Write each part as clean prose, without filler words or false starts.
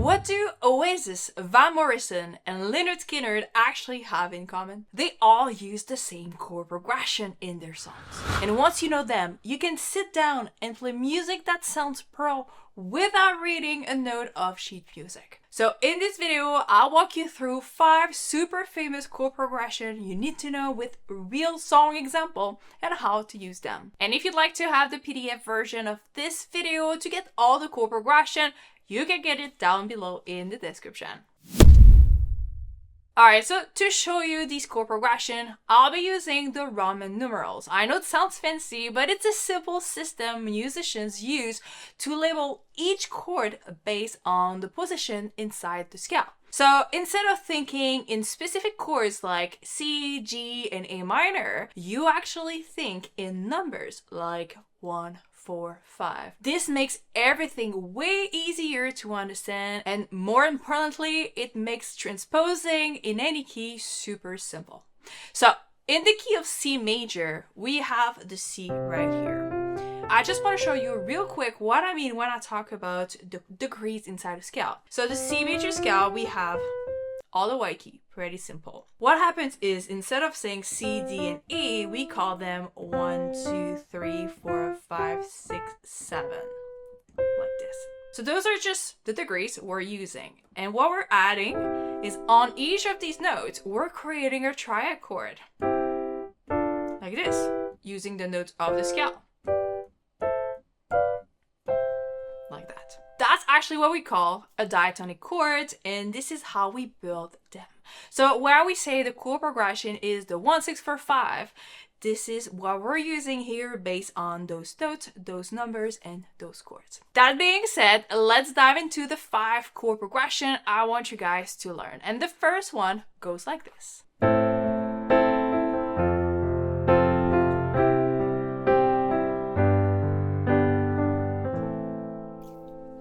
What do Oasis, Van Morrison, and Lynyrd Skynyrd actually have in common? They all use the same chord progression in their songs. And once you know them, you can sit down and play music that sounds pro without reading a note of sheet music. So in this video, I'll walk you through 5 super famous chord progression you need to know with real song example and how to use them. And if you'd like to have the PDF version of this video to get all the chord progression, you can get it down below in the description. Alright, so to show you these chord progression, I'll be using the Roman numerals. I know it sounds fancy, but it's a simple system musicians use to label each chord based on the position inside the scale. So instead of thinking in specific chords like C, G, and A minor, you actually think in numbers like 1, 4, 5. This makes everything way easier to understand, and more importantly, it makes transposing in any key super simple. So in the key of C major, we have the C right here. I just want to show you real quick what I mean when I talk about the degrees inside a scale. So the C major scale, we have all the white key, pretty simple. What happens is instead of saying C, D, and E, we call them 1, 2, 3, 4, 5, 6, 7, like this. So those are just the degrees we're using. And what we're adding is on each of these notes, we're creating a triad chord, like this, using the notes of the scale. Like that. That's actually what we call a diatonic chord, and this is how we build them. So where we say the chord progression is the 1, 6, 4, 5, this is what we're using here based on those notes, those numbers, and those chords. That being said, let's dive into the 5 chord progression I want you guys to learn. And the first one goes like this.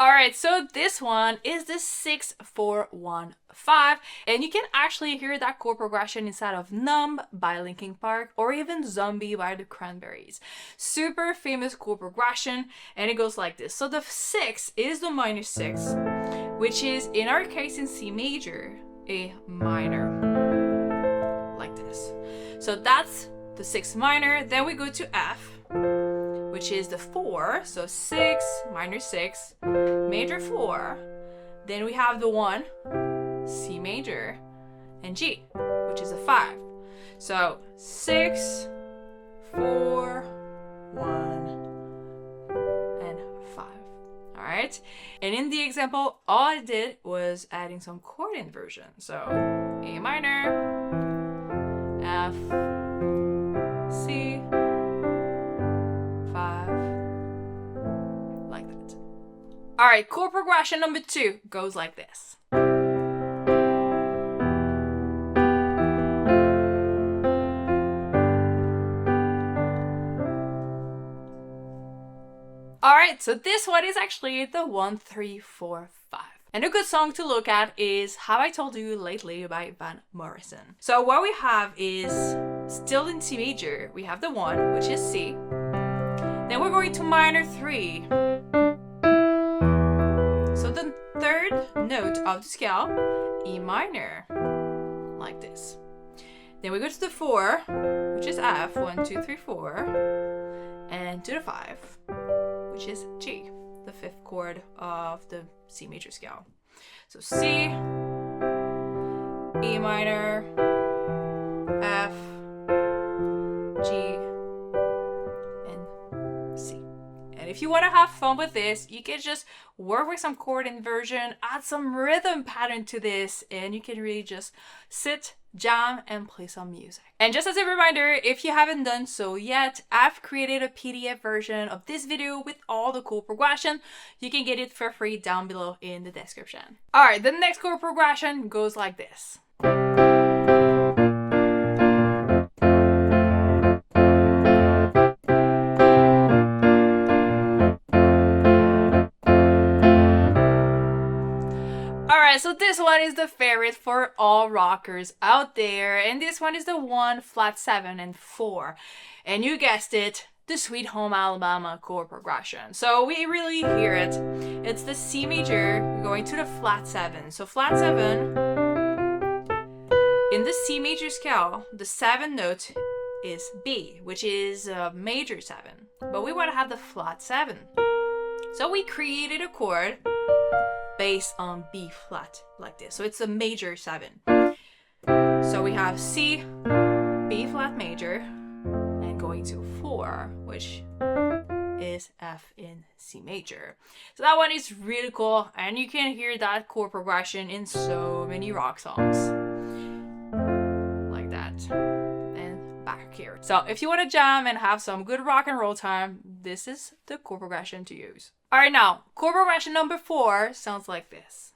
Alright, so this one is the 6, 4, 1, 5, and you can actually hear that chord progression inside of Numb by Linkin Park or even Zombie by the Cranberries. Super famous chord progression, and it goes like this. So the 6 is the minor 6, which is in our case in C major, A minor, like this. So that's the 6 minor. Then we go to F, which is the 4, so 6, minor 6, major 4. Then we have the 1, C major, and G, which is a 5. So 6, 4, 1, and 5. All right. And in the example, all I did was adding some chord inversion. So A minor, F, C, like that. All right, chord progression number 2 goes like this. All right, so this one is actually the 1, 3, 4, 5. And a good song to look at is Have I Told You Lately by Van Morrison. So what we have is still in C major, we have the 1, which is C. Then we're going to minor 3. So the 3rd note of the scale, E minor, like this. Then we go to the 4, which is F, 1, 2, 3, 4, and to the 5, which is G, the 5th chord of the C major scale. So C, E minor, F, G, if you want to have fun with this, you can just work with some chord inversion, add some rhythm pattern to this, and you can really just sit, jam, and play some music. And just as a reminder, if you haven't done so yet, I've created a PDF version of this video with all the chord progression. You can get it for free down below in the description. Alright, the next chord progression goes like this. So this one is the favorite for all rockers out there, and this one is the 1, flat 7, and 4. And you guessed it, the Sweet Home Alabama chord progression. So we really hear it. It's the C major going to the flat 7. So flat 7, in the C major scale, the 7th note is B, which is a major 7. But we want to have the flat 7. So we created a chord based on B flat like this. So it's a major 7. So we have C, B flat major, and going to 4, which is F in C major. So that one is really cool, and you can hear that chord progression in so many rock songs. Like that. And back here. So if you want to jam and have some good rock and roll time, this is the chord progression to use. Alright, now, chord progression number 4 sounds like this.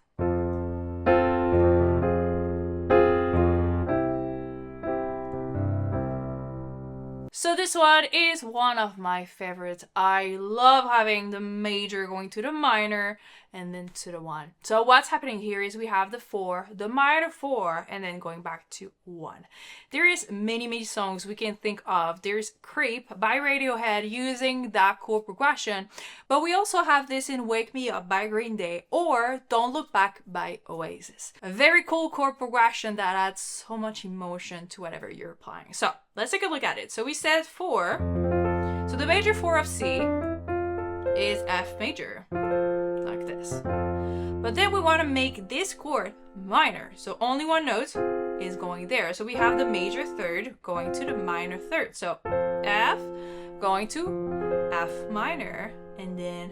So this one is one of my favorites. I love having the major going to the minor and then to the 1. So what's happening here is we have the 4, the minor 4, and then going back to 1. There is many songs we can think of. There's Creep by Radiohead using that chord progression, but we also have this in Wake Me Up by Green Day or Don't Look Back by Oasis. A very cool chord progression that adds so much emotion to whatever you're playing. So let's take a look at it. So we said 4. So the major 4 of C is F major, like this. But then we want to make this chord minor. So only one note is going there. So we have the major 3rd going to the minor 3rd. So F going to F minor and then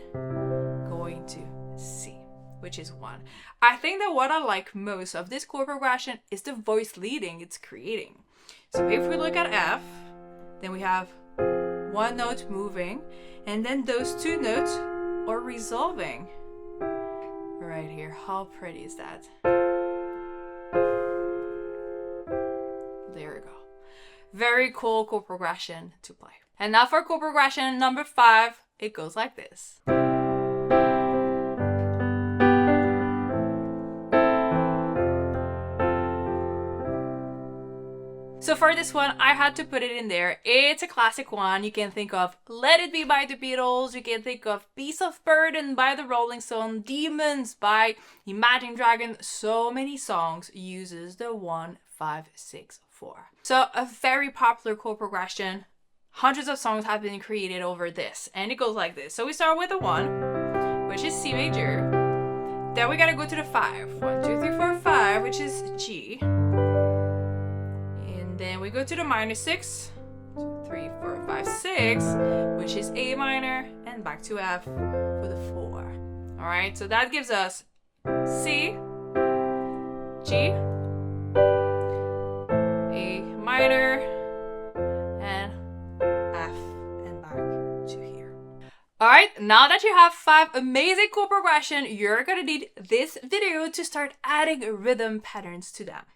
going to C, which is 1. I think that what I like most of this chord progression is the voice leading it's creating. So if we look at F, then we have one note moving, and then those 2 notes are resolving right here. How pretty is that? There we go. Very cool chord progression to play. And now for chord progression number 5, it goes like this. So for this one, I had to put it in there. It's a classic one. You can think of Let It Be by the Beatles. You can think of Piece of Burden by the Rolling Stones. Demons by Imagine Dragons. So many songs uses the 1, 5, 6, 4. So a very popular chord progression. Hundreds of songs have been created over this. And it goes like this. So we start with the 1, which is C major. Then we gotta go to the 5. 1, 2, 3, 4, 5, which is G. Then we go to the minor 6, 2, 3, 4, 5, 6, which is A minor, and back to F for the 4. All right, so that gives us C, G, A minor, and F, and back to here. All right, now that you have 5 amazing chord progression, you're gonna need this video to start adding rhythm patterns to them.